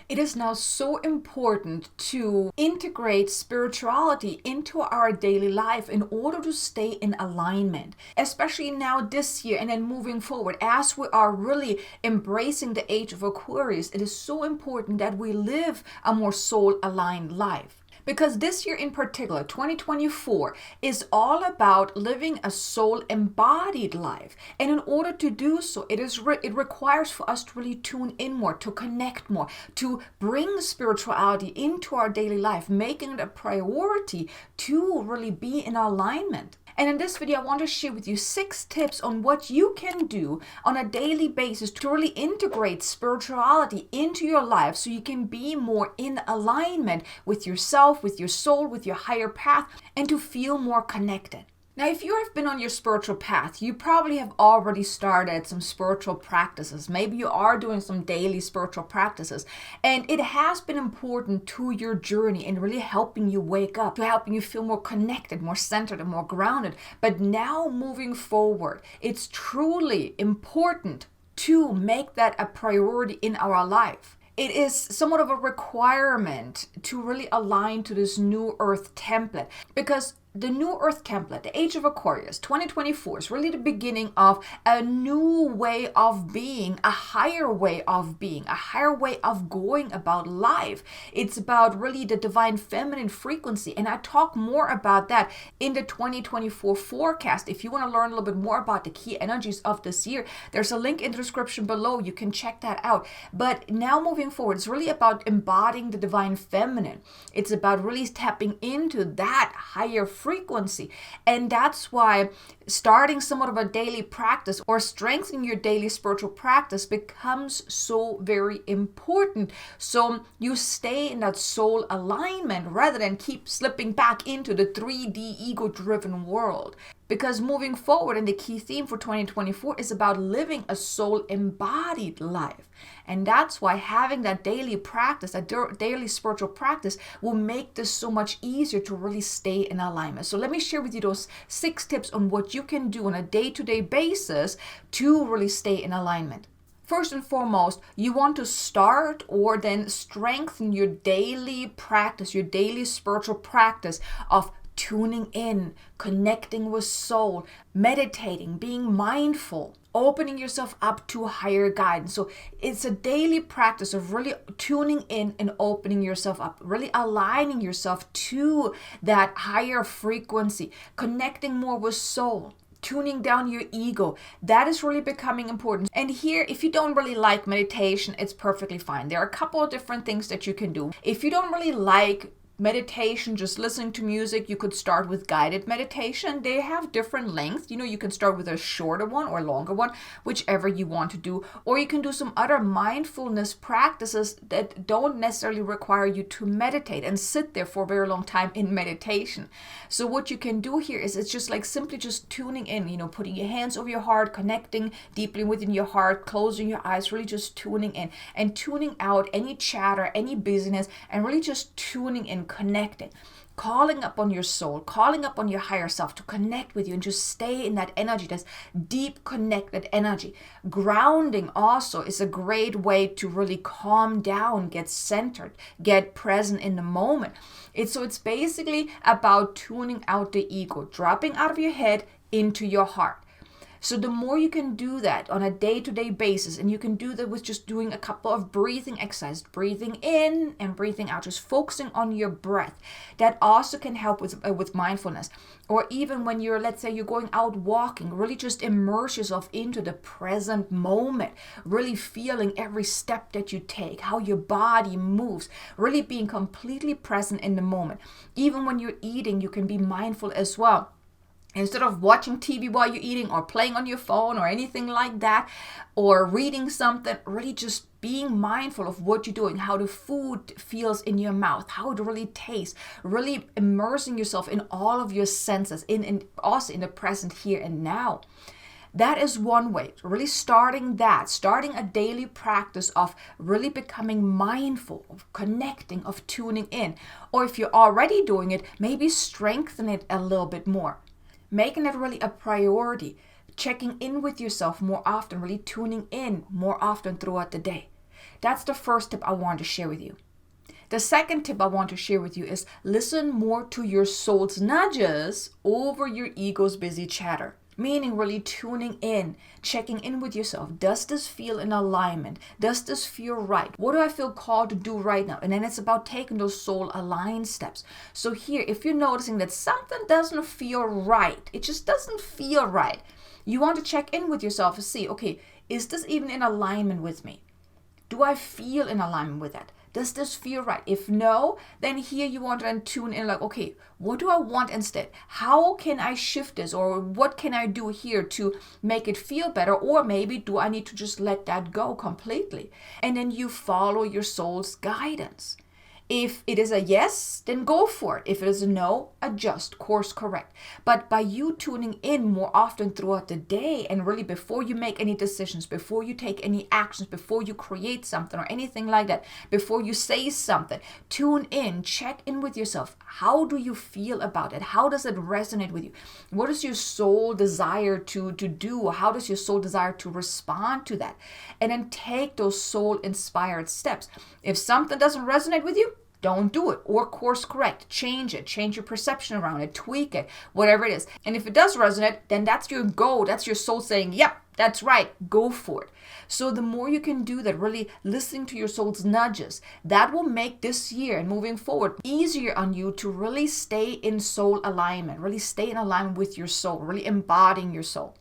It is now so important to integrate spirituality into our daily life in order to stay in alignment, especially now this year and then moving forward. As we are really embracing the Age of Aquarius, it is so important that we live a more soul-aligned life. Because this year in particular, 2024, is all about living a soul-embodied life. And in order to do so, it requires for us to really tune in more, to connect more, to bring spirituality into our daily life, making it a priority to really be in alignment. And in this video, I want to share with you 6 tips on what you can do on a daily basis to really integrate spirituality into your life so you can be more in alignment with yourself, with your soul, with your higher path, and to feel more connected. Now, if you have been on your spiritual path, you probably have already started some spiritual practices. Maybe you are doing some daily spiritual practices, and it has been important to your journey and really helping you wake up, to helping you feel more connected, more centered, and more grounded. But now moving forward, it's truly important to make that a priority in our life. It is somewhat of a requirement to really align to this new earth template, because the new earth template, the Age of Aquarius 2024, is really the beginning of a new way of being, a higher way of being, a higher way of going about life. It's about really the divine feminine frequency. And I talk more about that in the 2024 forecast. If you want to learn a little bit more about the key energies of this year, there's a link in the description below. You can check that out. But now moving forward, it's really about embodying the divine feminine. It's about really tapping into that higher frequency. And that's why starting somewhat of a daily practice or strengthening your daily spiritual practice becomes so very important. So you stay in that soul alignment rather than keep slipping back into the 3D ego-driven world. Because moving forward, and the key theme for 2024 is about living a soul-embodied life. And that's why having that daily practice, a daily spiritual practice, will make this so much easier to really stay in alignment. So let me share with you those 6 tips on what you can do on a day-to-day basis to really stay in alignment. First and foremost, you want to start or then strengthen your daily practice, your daily spiritual practice of tuning in, connecting with soul, meditating, being mindful, opening yourself up to higher guidance. So it's a daily practice of really tuning in and opening yourself up, really aligning yourself to that higher frequency, connecting more with soul, tuning down your ego. That is really becoming important. And here, if you don't really like meditation, it's perfectly fine. There are a couple of different things that you can do. If you don't really like meditation, just listening to music, you could start with guided meditation. They have different lengths. You can start with a shorter one or longer one, whichever you want to do. Or you can do some other mindfulness practices that don't necessarily require you to meditate and sit there for a very long time in meditation. So what you can do here is it's just like simply just tuning in, putting your hands over your heart, connecting deeply within your heart, closing your eyes, really just tuning in and tuning out any chatter, any busyness, and really just tuning in, connecting, calling up on your soul, calling up on your higher self to connect with you and just stay in that energy, that's deep connected energy. Grounding also is a great way to really calm down, get centered, get present in the moment. It's basically about tuning out the ego, dropping out of your head into your heart. So the more you can do that on a day-to-day basis, and you can do that with just doing a couple of breathing exercises, breathing in and breathing out, just focusing on your breath. That also can help with mindfulness. Or even when let's say you're going out walking, really just immerse yourself into the present moment, really feeling every step that you take, how your body moves, really being completely present in the moment. Even when you're eating, you can be mindful as well. Instead of watching TV while you're eating or playing on your phone or anything like that, or reading something, really just being mindful of what you're doing, how the food feels in your mouth, how it really tastes, really immersing yourself in all of your senses, also in the present here and now. That is one way, really starting a daily practice of really becoming mindful, of connecting, of tuning in. Or if you're already doing it, maybe strengthen it a little bit more. Making it really a priority, checking in with yourself more often, really tuning in more often throughout the day. That's the first tip I want to share with you. The second tip I want to share with you is listen more to your soul's nudges over your ego's busy chatter. Meaning really tuning in, checking in with yourself. Does this feel in alignment? Does this feel right? What do I feel called to do right now? And then it's about taking those soul aligned steps. So here, if you're noticing that something doesn't feel right, it just doesn't feel right, you want to check in with yourself and see, okay, is this even in alignment with me? Do I feel in alignment with that? Does this feel right? If no, then here you want to then tune in like, okay, what do I want instead? How can I shift this? Or what can I do here to make it feel better? Or maybe do I need to just let that go completely? And then you follow your soul's guidance. If it is a yes, then go for it. If it is a no, adjust, course correct. But by you tuning in more often throughout the day and really before you make any decisions, before you take any actions, before you create something or anything like that, before you say something, tune in, check in with yourself. How do you feel about it? How does it resonate with you? What does your soul desire to do? How does your soul desire to respond to that? And then take those soul inspired steps. If something doesn't resonate with you, don't do it, or course correct, change it, change your perception around it, tweak it, whatever it is. And if it does resonate, then that's your go. That's your soul saying, yep, that's right, go for it. So the more you can do that, really listening to your soul's nudges, that will make this year and moving forward easier on you to really stay in soul alignment, really stay in alignment with your soul, really embodying your soul.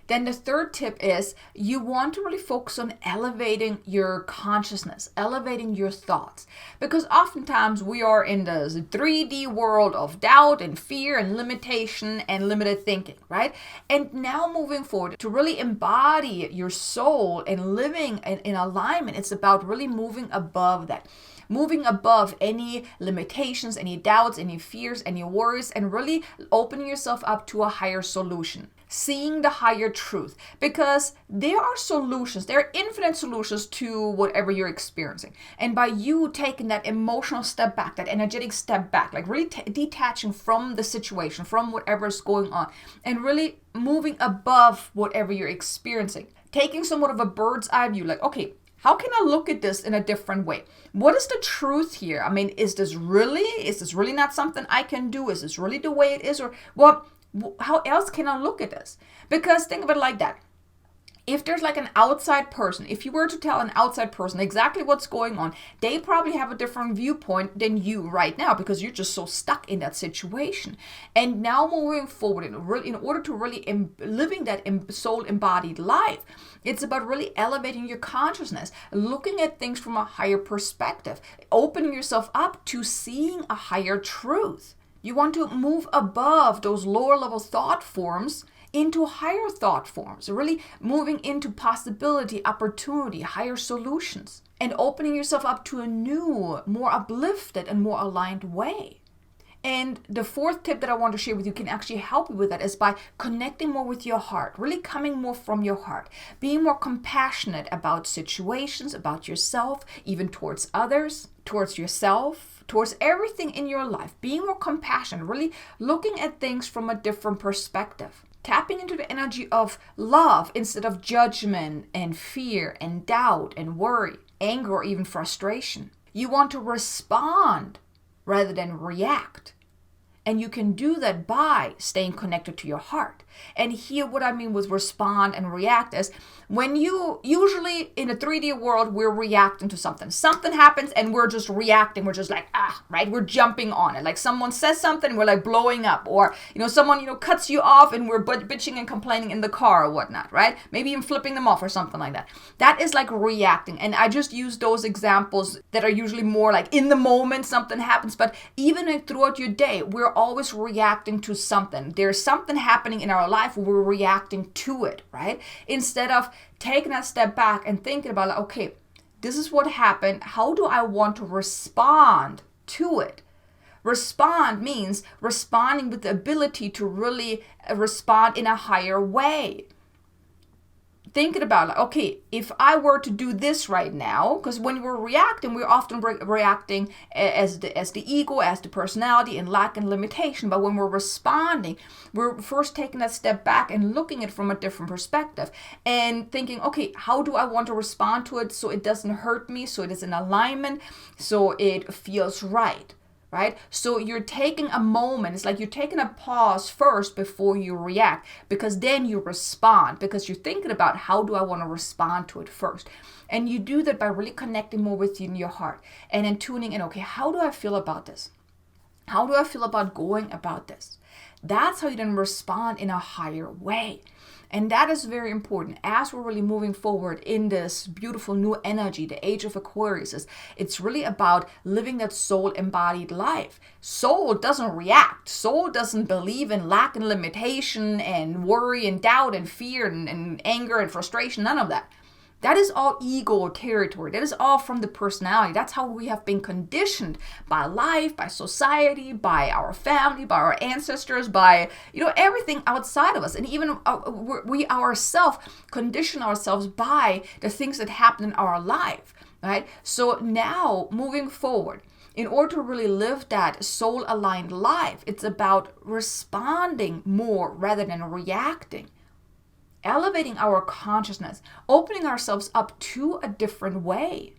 Then the third tip is you want to really focus on elevating your consciousness, elevating your thoughts. Because oftentimes we are in the 3D world of doubt and fear and limitation and limited thinking, right? And now moving forward, to really embody your soul and living in alignment, it's about really moving above that. Moving above any limitations, any doubts, any fears, any worries, and really opening yourself up to a higher solution. Seeing the higher truth, because there are solutions, there are infinite solutions to whatever you're experiencing. And by you taking that emotional step back, that energetic step back, like really detaching from the situation, from whatever is going on, and really moving above whatever you're experiencing, taking somewhat of a bird's eye view, like, okay, how can I look at this in a different way? What is the truth here? I mean, is this really not something I can do? Is this really the way it is? Or what? How else can I look at this? Because think of it like that. If there's like an outside person, if you were to tell an outside person exactly what's going on, they probably have a different viewpoint than you right now because you're just so stuck in that situation. And now moving forward, in order to really living that soul embodied life, it's about really elevating your consciousness, looking at things from a higher perspective, opening yourself up to seeing a higher truth. You want to move above those lower level thought forms into higher thought forms, really moving into possibility, opportunity, higher solutions, and opening yourself up to a new, more uplifted and more aligned way. And the fourth tip that I want to share with you can actually help you with that is by connecting more with your heart, really coming more from your heart, being more compassionate about situations, about yourself, even towards others, towards yourself, towards everything in your life, being more compassionate, really looking at things from a different perspective, tapping into the energy of love instead of judgment and fear and doubt and worry, anger, or even frustration. You want to respond rather than react. And you can do that by staying connected to your heart. And here what I mean with respond and react is when you usually in a 3D world, we're reacting to something. Something happens and we're just reacting. We're just like, right? We're jumping on it. Like someone says something and we're like blowing up. Or, someone, cuts you off and we're bitching and complaining in the car or whatnot, right? Maybe even flipping them off or something like that. That is like reacting. And I just use those examples that are usually more like in the moment something happens. But even throughout your day, we're always reacting to something. There's something happening in our life, we're reacting to it, right? Instead of taking a step back and thinking about, like, okay, this is what happened. How do I want to respond to it? Respond means responding with the ability to really respond in a higher way. thinking about like, okay, if I were to do this right now, because when we're reacting, we're often reacting as the ego, as the personality, and lack and limitation. But when we're responding, we're first taking a step back and looking at it from a different perspective and thinking, okay, how do I want to respond to it so it doesn't hurt me, so it is in alignment, so it feels right. Right? So you're taking a moment. It's like you're taking a pause first before you react, because then you respond, because you're thinking about how do I want to respond to it first. And you do that by really connecting more with you in your heart and then tuning in. Okay, how do I feel about this? How do I feel about going about this? That's how you then respond in a higher way. And that is very important as we're really moving forward in this beautiful new energy, the Age of Aquarius. It's really about living that soul embodied life. Soul doesn't react. Soul doesn't believe in lack and limitation and worry and doubt and fear and anger and frustration. None of that. That is all ego territory. That is all from the personality. That's how we have been conditioned by life, by society, by our family, by our ancestors, by, everything outside of us. And even we ourselves condition ourselves by the things that happen in our life, right? So now moving forward, in order to really live that soul-aligned life, it's about responding more rather than reacting. Elevating our consciousness, opening ourselves up to a different way.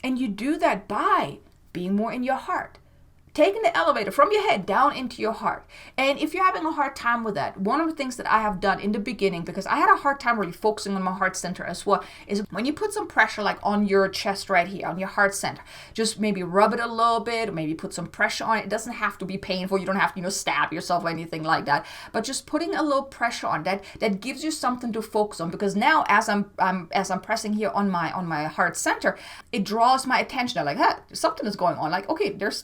And you do that by being more in your heart. Taking the elevator from your head down into your heart. And if you're having a hard time with that, one of the things that I have done in the beginning, because I had a hard time really focusing on my heart center as well, is when you put some pressure like on your chest right here, on your heart center, just maybe rub it a little bit, or maybe put some pressure on it. It doesn't have to be painful. You don't have to, stab yourself or anything like that. But just putting a little pressure on that gives you something to focus on. Because now as I'm pressing here on my heart center, it draws my attention. I'm like, hey, something is going on. Like, okay, there's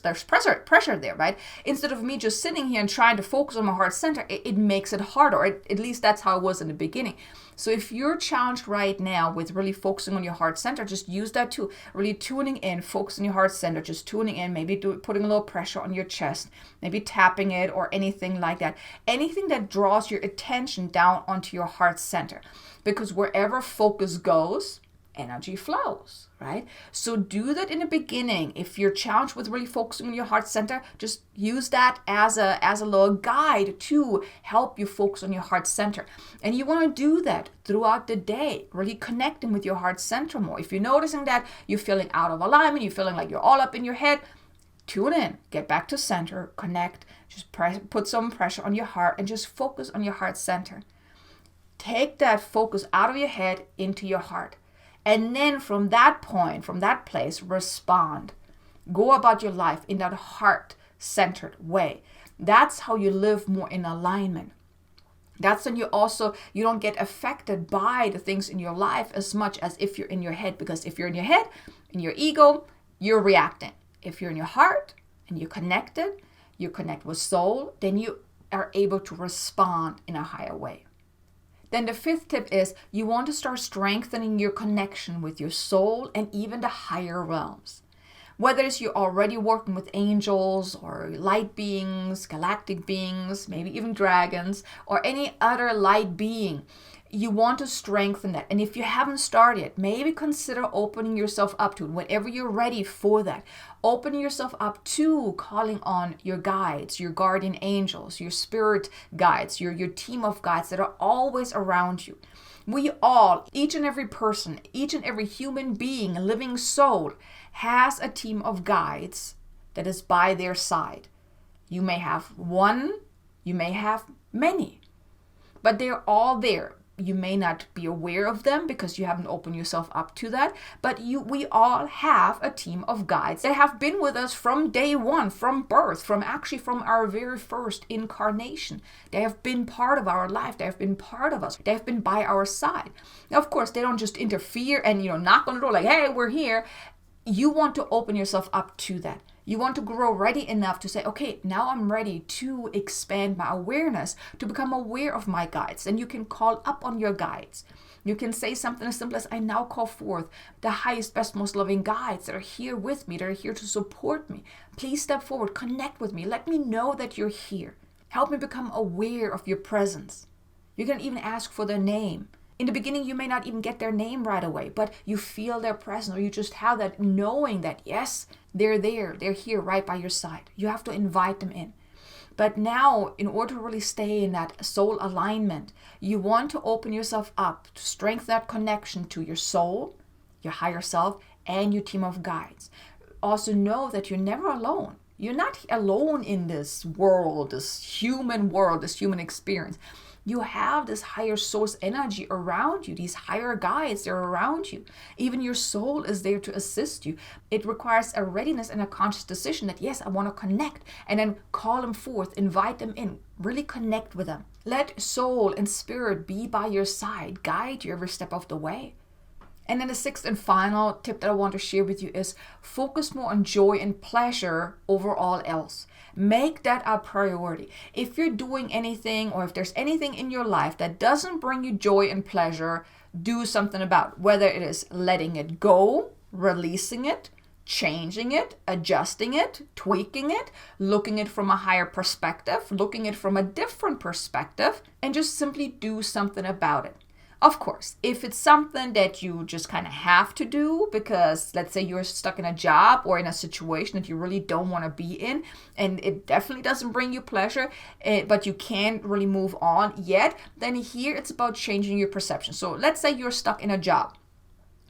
pressure there, right? Instead of me just sitting here and trying to focus on my heart center, it makes it harder, or at least that's how it was in the beginning. So if you're challenged right now with really focusing on your heart center, just use that too. Really tuning in, focusing your heart center, just tuning in, maybe putting a little pressure on your chest, maybe tapping it or anything like that. Anything that draws your attention down onto your heart center. Because wherever focus goes, energy flows, right? So do that in the beginning. If you're challenged with really focusing on your heart center, just use that as a little guide to help you focus on your heart center. And you want to do that throughout the day, really connecting with your heart center more. If you're noticing that you're feeling out of alignment, you're feeling like you're all up in your head, tune in, get back to center, connect, just put some pressure on your heart and just focus on your heart center. Take that focus out of your head into your heart. And then from that point, from that place, respond. Go about your life in that heart-centered way. That's how you live more in alignment. That's when you don't get affected by the things in your life as much as if you're in your head. Because if you're in your head, in your ego, you're reacting. If you're in your heart and you're connected, you connect with soul, then you are able to respond in a higher way. Then the fifth tip is you want to start strengthening your connection with your soul and even the higher realms. Whether it's you're already working with angels or light beings, galactic beings, maybe even dragons, or any other light being, you want to strengthen that. And if you haven't started, maybe consider opening yourself up to it whenever you're ready for that. Open yourself up to calling on your guides, your guardian angels, your spirit guides, your team of guides that are always around you. We all, each and every person, each and every human being, living soul, has a team of guides that is by their side. You may have one, you may have many, but they're all there. You may not be aware of them because you haven't opened yourself up to that, but we all have a team of guides that have been with us from day one, from birth, from our very first incarnation. They have been part of our life. They have been part of us. They have been by our side. Now, of course, they don't just interfere and, knock on the door like, hey, we're here. You want to open yourself up to that. You want to grow ready enough to say, okay, now I'm ready to expand my awareness, to become aware of my guides. And you can call up on your guides. You can say something as simple as, I now call forth the highest, best, most loving guides that are here with me, that are here to support me. Please step forward, connect with me. Let me know that you're here. Help me become aware of your presence. You can even ask for their name. In the beginning, you may not even get their name right away, but you feel their presence, or you just have that knowing that, yes, they're there, they're here right by your side. You have to invite them in. But now, in order to really stay in that soul alignment, you want to open yourself up to strengthen that connection to your soul, your higher self, and your team of guides. Also know that you're never alone. You're not alone in this world, this human experience. You have this higher source energy around you, these higher guides, they're around you. Even your soul is there to assist you. It requires a readiness and a conscious decision that, yes, I want to connect, and then call them forth, invite them in, really connect with them. Let soul and spirit be by your side, guide you every step of the way. And then the sixth and final tip that I want to share with you is focus more on joy and pleasure over all else. Make that a priority. If you're doing anything, or if there's anything in your life that doesn't bring you joy and pleasure, do something about it. Whether it is letting it go, releasing it, changing it, adjusting it, tweaking it, looking at it from a higher perspective, looking at it from a different perspective, and just simply do something about it. Of course, if it's something that you just kind of have to do because, let's say, you're stuck in a job or in a situation that you really don't want to be in, and it definitely doesn't bring you pleasure, but you can't really move on yet, then here it's about changing your perception. So let's say you're stuck in a job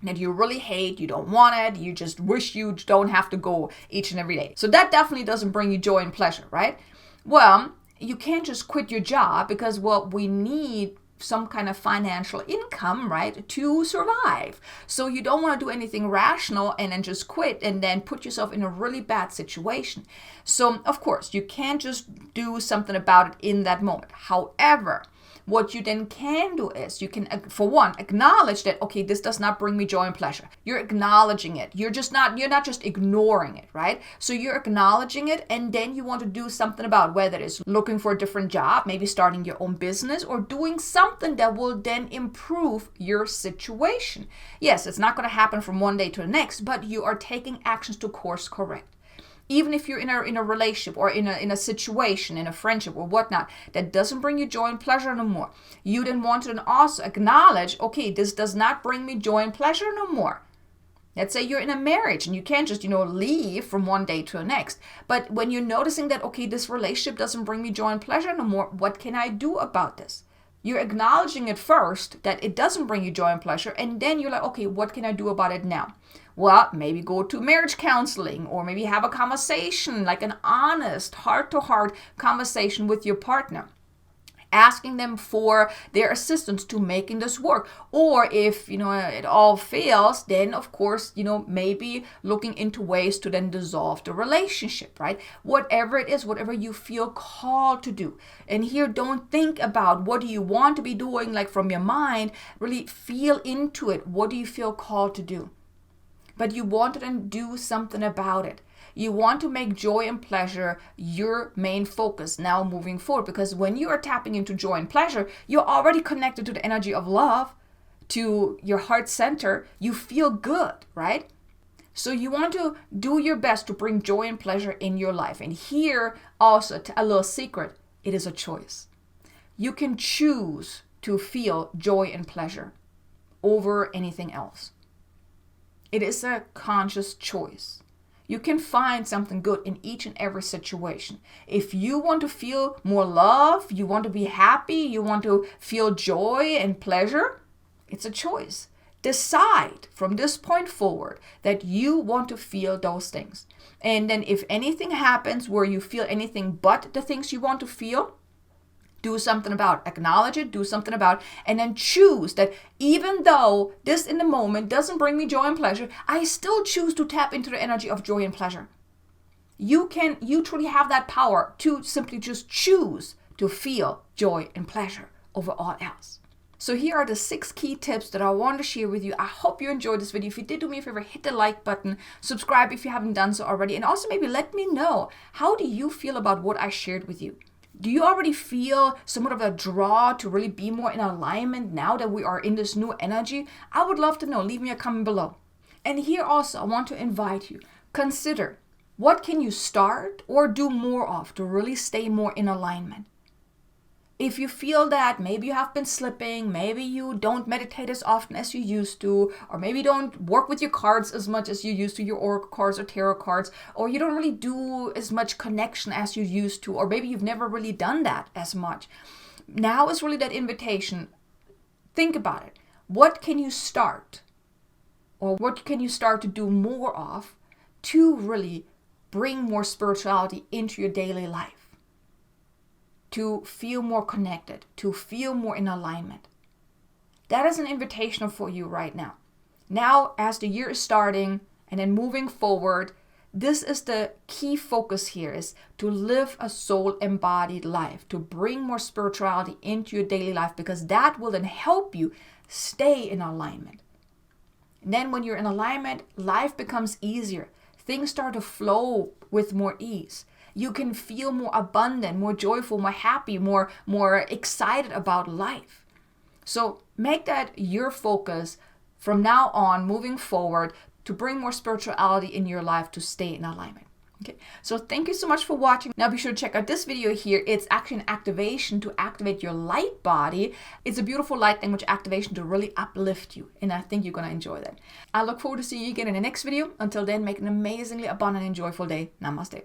that you really hate, you don't want it, you just wish you don't have to go each and every day. So that definitely doesn't bring you joy and pleasure, right? Well, you can't just quit your job because, well, we need some kind of financial income, right, to survive. So you don't want to do anything rational and then just quit and then put yourself in a really bad situation. So of course, you can't just do something about it in that moment. However, what you then can do is you can, for one, acknowledge that, okay, this does not bring me joy and pleasure. You're acknowledging it. You're not just ignoring it, right? So you're acknowledging it, and then you want to do something about, whether it's looking for a different job, maybe starting your own business, or doing something that will then improve your situation. Yes, it's not going to happen from one day to the next, but you are taking actions to course correct. Even if you're in a relationship or in a situation, in a friendship or whatnot, that doesn't bring you joy and pleasure no more. You then want to then also acknowledge, okay, this does not bring me joy and pleasure no more. Let's say you're in a marriage and you can't just, leave from one day to the next. But when you're noticing that, okay, this relationship doesn't bring me joy and pleasure no more, what can I do about this? You're acknowledging it first, that it doesn't bring you joy and pleasure, and then you're like, okay, what can I do about it now? Well, maybe go to marriage counseling, or maybe have a conversation, like an honest, heart-to-heart conversation with your partner, asking them for their assistance to making this work. Or if, it all fails, then of course, maybe looking into ways to then dissolve the relationship, right? Whatever it is, whatever you feel called to do. And here, don't think about what do you want to be doing, like from your mind, really feel into it. What do you feel called to do? But you want to then do something about it. You want to make joy and pleasure your main focus now moving forward. Because when you are tapping into joy and pleasure, you're already connected to the energy of love, to your heart center. You feel good, right? So you want to do your best to bring joy and pleasure in your life. And here also a little secret, it is a choice. You can choose to feel joy and pleasure over anything else. It is a conscious choice. You can find something good in each and every situation. If you want to feel more love, you want to be happy, you want to feel joy and pleasure, it's a choice. Decide from this point forward that you want to feel those things. And then if anything happens where you feel anything but the things you want to feel, do something about it. Acknowledge it, do something about it, and then choose that even though this in the moment doesn't bring me joy and pleasure, I still choose to tap into the energy of joy and pleasure. You truly have that power to simply just choose to feel joy and pleasure over all else. So here are the 6 key tips that I want to share with you. I hope you enjoyed this video. If you did, do me a favor, hit the like button, subscribe if you haven't done so already, and also maybe let me know, how do you feel about what I shared with you? Do you already feel somewhat of a draw to really be more in alignment now that we are in this new energy? I would love to know. Leave me a comment below. And here also, I want to invite you. Consider, what can you start or do more of to really stay more in alignment? If you feel that maybe you have been slipping, maybe you don't meditate as often as you used to, or maybe you don't work with your cards as much as you used to, your oracle cards or tarot cards, or you don't really do as much connection as you used to, or maybe you've never really done that as much. Now is really that invitation. Think about it. What can you start? Or what can you start to do more of to really bring more spirituality into your daily life? To feel more connected, to feel more in alignment. That is an invitation for you right now. Now, as the year is starting and then moving forward, this is the key focus here, is to live a soul embodied life, to bring more spirituality into your daily life, because that will then help you stay in alignment. And then when you're in alignment, life becomes easier. Things start to flow with more ease. You can feel more abundant, more joyful, more happy, more excited about life. So make that your focus from now on, moving forward, to bring more spirituality in your life, to stay in alignment. Okay, so thank you so much for watching. Now be sure to check out this video here. It's actually an activation to activate your light body. It's a beautiful light language activation to really uplift you, and I think you're going to enjoy that. I look forward to seeing you again in the next video. Until then, make an amazingly abundant and joyful day. Namaste.